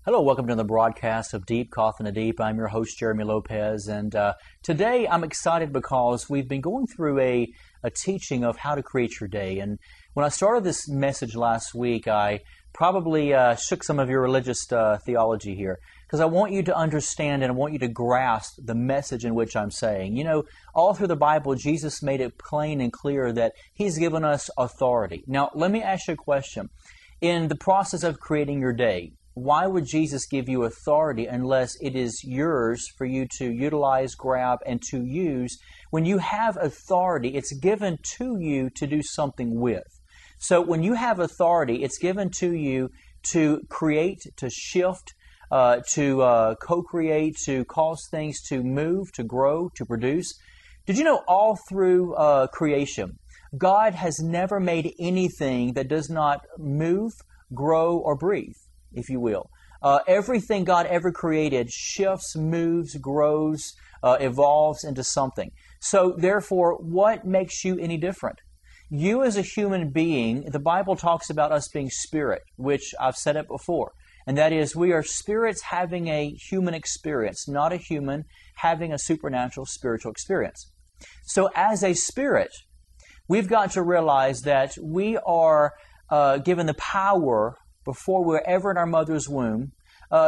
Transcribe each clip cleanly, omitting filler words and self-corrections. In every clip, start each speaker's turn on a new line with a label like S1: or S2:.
S1: Hello, welcome to the broadcast of Deep Coffin to Deep. I'm your host, Jeremy Lopez, and today I'm excited because we've been going through a teaching of how to create your day. And when I started this message last week, I probably shook some of your religious theology here, because I want you to understand and I want you to grasp the message in which I'm saying. You know, all through the Bible, Jesus made it plain and clear that He's given us authority. Now, let me ask you a question. In the process of creating your day, why would Jesus give you authority unless it is yours for you to utilize, grab, and to use? When you have authority, it's given to you to do something with. So when you have authority, it's given to you to create, to shift, to co-create, to cause things to move, to grow, to produce. Did you know all through creation, God has never made anything that does not move, grow, or breathe, if you will. Everything God ever created shifts, moves, grows, evolves into something. So therefore, what makes you any different? You as a human being, the Bible talks about us being spirit, which I've said it before. And that is, we are spirits having a human experience, not a human having a supernatural spiritual experience. So as a spirit, we've got to realize that we are given the power before we're ever in our mother's womb.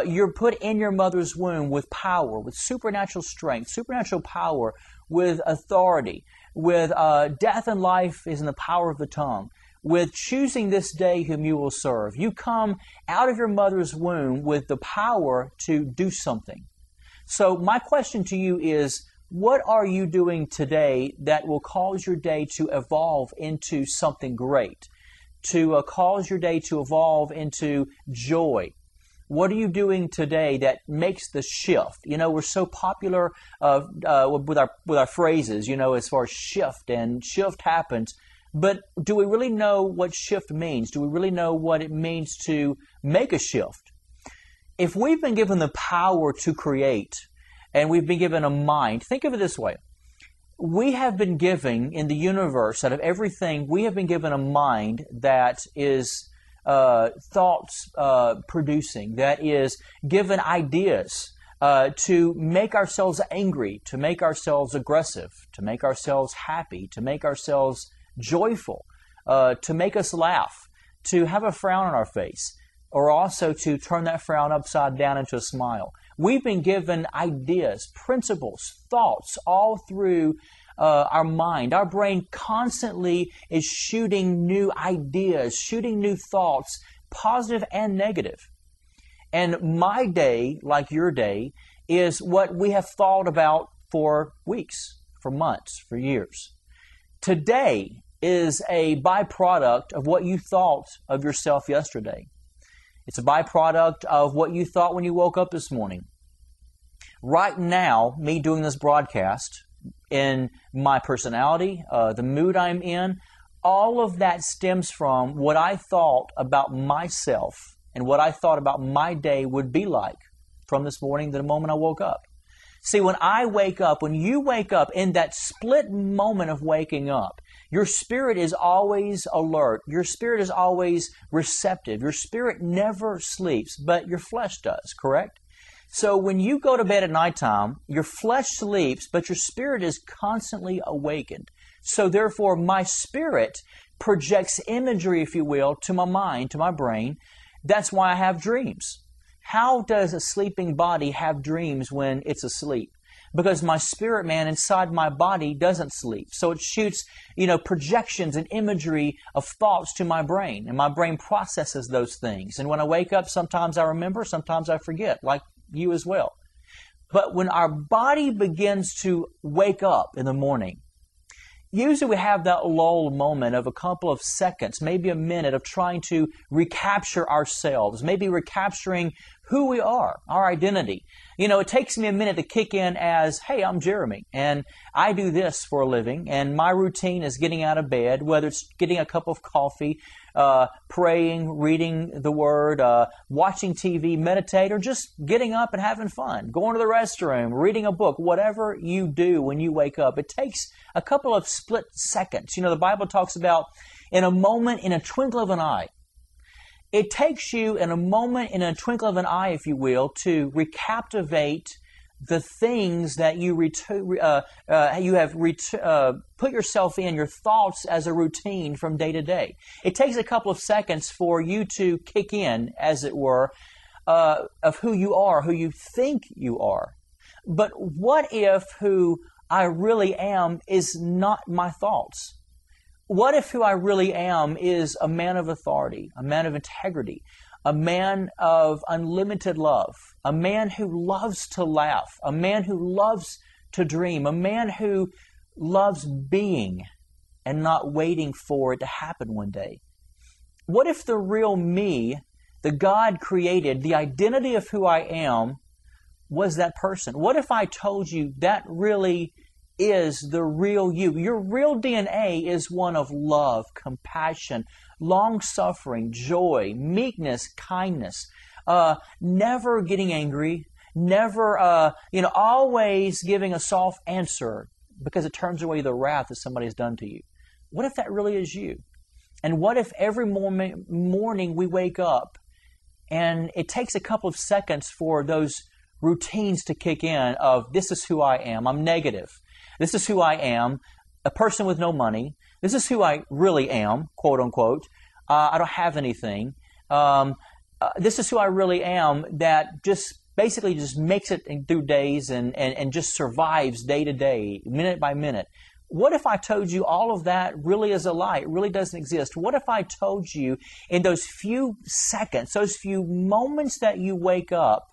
S1: You're put in your mother's womb with power, with supernatural strength, supernatural power, with authority, with death and life is in the power of the tongue, with choosing this day whom you will serve. You come out of your mother's womb with the power to do something. So my question to you is, what are you doing today that will cause your day to evolve into something great? To cause your day to evolve into joy? What are you doing today that makes the shift? You know, we're so popular with our phrases, you know, as far as shift, and shift happens. But do we really know what shift means? Do we really know what it means to make a shift? If we've been given the power to create, and we've been given a mind, think of it this way. We have been given in the universe, out of everything, we have been given a mind that is thoughts producing, that is given ideas to make ourselves angry, to make ourselves aggressive, to make ourselves happy, to make ourselves joyful, to make us laugh, to have a frown on our face, or also to turn that frown upside down into a smile. We've been given ideas, principles, thoughts all through our mind. Our brain constantly is shooting new ideas, shooting new thoughts, positive and negative. And my day, like your day, is what we have thought about for weeks, for months, for years. Today is a byproduct of what you thought of yourself yesterday. It's a byproduct of what you thought when you woke up this morning. Right now, me doing this broadcast, in my personality, the mood I'm in, all of that stems from what I thought about myself and what I thought about my day would be like from this morning to the moment I woke up. See, when I wake up, when you wake up, in that split moment of waking up, your spirit is always alert. Your spirit is always receptive. Your spirit never sleeps, but your flesh does, correct? So when you go to bed at nighttime, your flesh sleeps, but your spirit is constantly awakened. So therefore, my spirit projects imagery, if you will, to my mind, to my brain. That's why I have dreams. How does a sleeping body have dreams when it's asleep? Because my spirit man inside my body doesn't sleep. So it shoots, projections and imagery of thoughts to my brain. And my brain processes those things. And when I wake up, sometimes I remember, sometimes I forget, like you as well. But when our body begins to wake up in the morning, usually we have that lull moment of a couple of seconds, maybe a minute, of trying to recapture ourselves, maybe recapturing who we are, our identity. It takes me a minute to kick in as, hey, I'm Jeremy, and I do this for a living, and my routine is getting out of bed, whether it's getting a cup of coffee, praying, reading the Word, watching TV, meditate, or just getting up and having fun, going to the restroom, reading a book, whatever you do when you wake up. It takes a couple of split seconds. You know, the Bible talks about in a moment, in a twinkle of an eye. It takes you in a moment, in a twinkle of an eye, if you will, to recaptivate the things that you have put yourself in, your thoughts as a routine from day to day. It takes a couple of seconds for you to kick in, as it were, of who you are, who you think you are. But what if who I really am is not my thoughts? What if who I really am is a man of authority, a man of integrity, a man of unlimited love, a man who loves to laugh, a man who loves to dream, a man who loves being and not waiting for it to happen one day? What if the real me, the God created, the identity of who I am, was that person? What if I told you that really is the real you? Your real DNA is one of love, compassion, long-suffering, joy, meekness, kindness, never getting angry, never, always giving a soft answer because it turns away the wrath that somebody has done to you. What if that really is you? And what if every morning we wake up and it takes a couple of seconds for those routines to kick in of, this is who I am, I'm negative. This is who I am, a person with no money. This is who I really am, quote unquote. I don't have anything. This is who I really am, that just basically just makes it through days and just survives day to day, minute by minute. What if I told you all of that really is a lie? It really doesn't exist. What if I told you in those few seconds, those few moments that you wake up,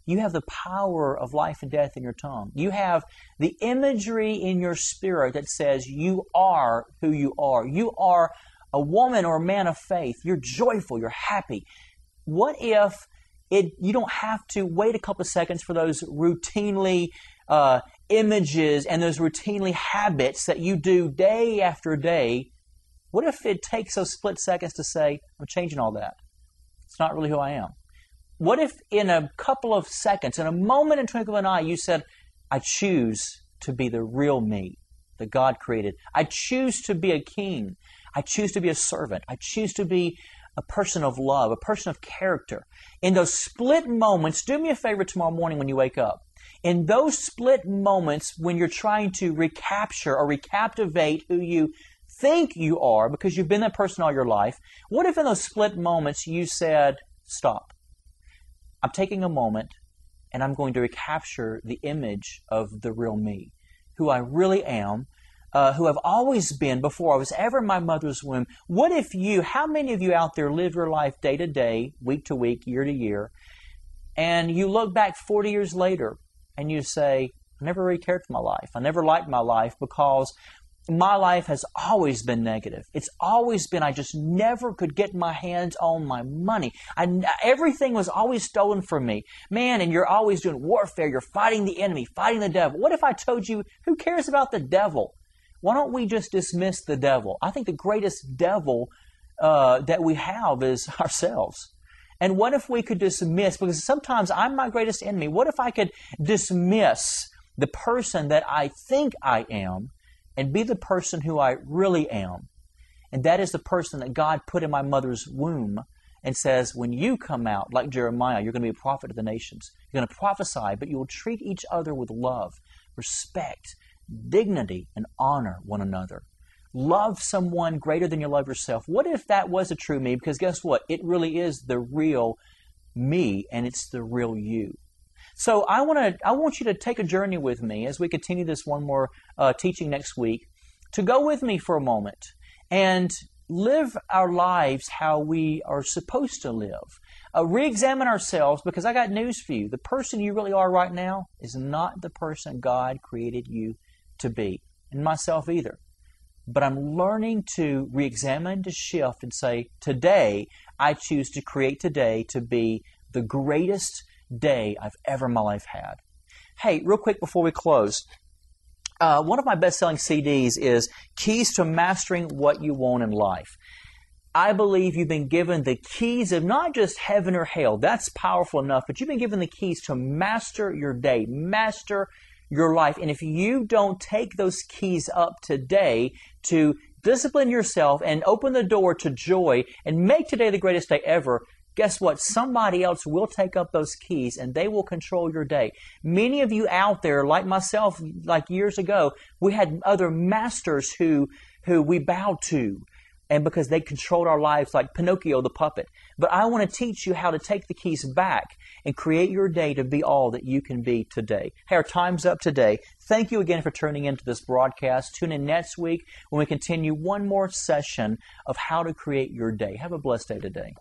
S1: you have the power of life and death in your tongue. You have the imagery in your spirit that says you are who you are. You are a woman or a man of faith. You're joyful. You're happy. What if you don't have to wait a couple of seconds for those routinely images and those routinely habits that you do day after day? What if it takes those split seconds to say, I'm changing all that. It's not really who I am. What if in a couple of seconds, in a moment and twinkle of an eye, you said, I choose to be the real me that God created. I choose to be a king. I choose to be a servant. I choose to be a person of love, a person of character. In those split moments, do me a favor tomorrow morning when you wake up. In those split moments when you're trying to recapture or recaptivate who you think you are because you've been that person all your life, what if in those split moments you said, stop. I'm taking a moment and I'm going to recapture the image of the real me, who I really am, who I've always been before I was ever in my mother's womb. What if how many of you out there live your life day to day, week to week, year to year, and you look back 40 years later and you say, I never really cared for my life. I never liked my life because my life has always been negative. It's always been, I just never could get my hands on my money. Everything was always stolen from me. Man, and you're always doing warfare. You're fighting the enemy, fighting the devil. What if I told you, who cares about the devil? Why don't we just dismiss the devil? I think the greatest devil that we have is ourselves. And what if we could dismiss, because sometimes I'm my greatest enemy, what if I could dismiss the person that I think I am and be the person who I really am? And that is the person that God put in my mother's womb and says, when you come out, like Jeremiah, you're going to be a prophet to the nations. You're going to prophesy, but you will treat each other with love, respect, dignity, and honor one another. Love someone greater than you love yourself. What if that was a true me? Because guess what? It really is the real me, and it's the real you. So I want you to take a journey with me as we continue this one more teaching next week, to go with me for a moment and live our lives how we are supposed to live. Re-examine ourselves, because I got news for you. The person you really are right now is not the person God created you to be, and myself either. But I'm learning to re-examine, to shift, and say, today, I choose to create today to be the greatest day I've ever in my life had. Hey, real quick before we close, one of my best-selling CDs is Keys to Mastering What You Want in Life. I believe you've been given the keys of not just heaven or hell. That's powerful enough, but you've been given the keys to master your day, master your life. And if you don't take those keys up today to discipline yourself and open the door to joy and make today the greatest day ever, guess what? Somebody else will take up those keys and they will control your day. Many of you out there, like myself, like years ago, we had other masters who we bowed to, and because they controlled our lives like Pinocchio the puppet. But I want to teach you how to take the keys back and create your day to be all that you can be today. Hey, our time's up today. Thank you again for tuning into this broadcast. Tune in next week when we continue one more session of how to create your day. Have a blessed day today.